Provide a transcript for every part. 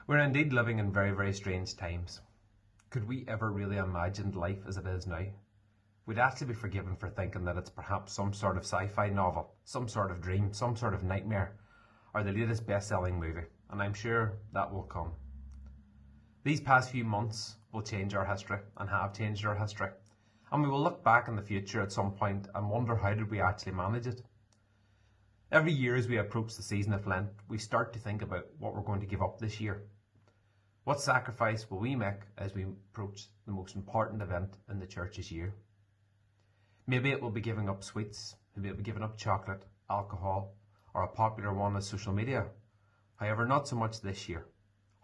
We're indeed living in very, very strange times. Could we ever really imagine life as it is now? We'd actually be forgiven for thinking that it's perhaps some sort of sci-fi novel, some sort of dream, some sort of nightmare, or the latest best-selling movie, and I'm sure that will come. These past few months will change our history, and have changed our history, and we will look back in the future at some point and wonder how did we actually manage it. Every year as we approach the season of Lent, we start to think about what we're going to give up this year. What sacrifice will we make as we approach the most important event in the church's year? Maybe it will be giving up sweets, maybe it will be giving up chocolate, alcohol, or a popular one is social media. However, not so much this year.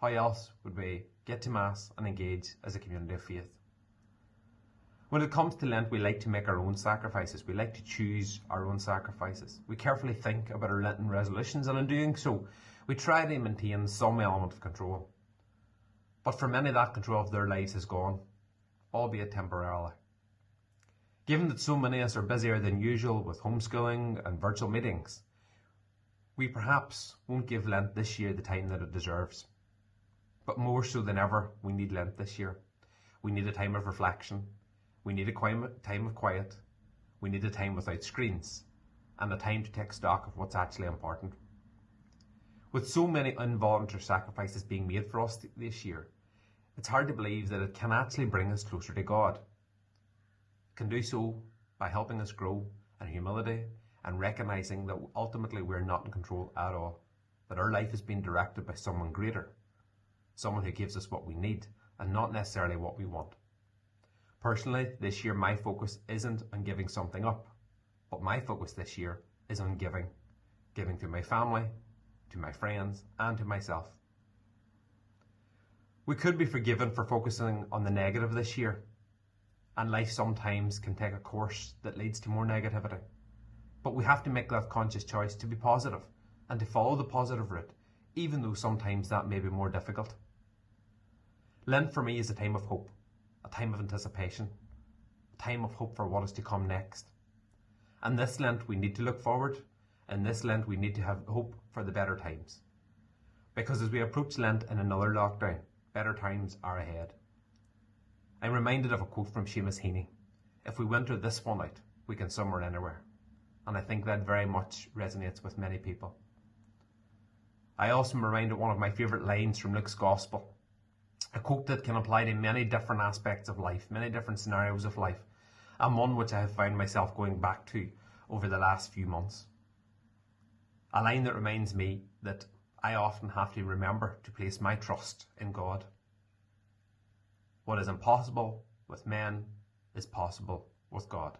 How else would we get to Mass and engage as a community of faith? When it comes to Lent, we like to make our own sacrifices. We like to choose our own sacrifices. We carefully think about our Lenten resolutions, and in doing so, we try to maintain some element of control. But for many, that control of their lives is gone, albeit temporarily. Given that so many of us are busier than usual with homeschooling and virtual meetings, we perhaps won't give Lent this year the time that it deserves. But more so than ever, we need Lent this year. We need a time of reflection. We need a time of quiet. We need a time without screens, and a time to take stock of what's actually important. With so many involuntary sacrifices being made for us this year, it's hard to believe that it can actually bring us closer to God. It can do so by helping us grow in humility and recognizing that ultimately we're not in control at all, that our life is being directed by someone greater, someone who gives us what we need and not necessarily what we want. Personally, this year my focus isn't on giving something up, but my focus this year is on giving to my family, to my friends, and to myself. We could be forgiven for focusing on the negative this year, and life sometimes can take a course that leads to more negativity. But we have to make that conscious choice to be positive and to follow the positive route, even though sometimes that may be more difficult. Lent for me is a time of hope, a time of anticipation, a time of hope for what is to come next. And this Lent we need to look forward, and this Lent we need to have hope for the better times. Because as we approach Lent in another lockdown, better times are ahead. I'm reminded of a quote from Seamus Heaney: "If we winter this one out, we can summer anywhere." And I think that very much resonates with many people. I also am reminded of one of my favourite lines from Luke's Gospel, a quote that can apply to many different aspects of life, many different scenarios of life, and one which I have found myself going back to over the last few months. A line that reminds me that I often have to remember to place my trust in God. What is impossible with men is possible with God.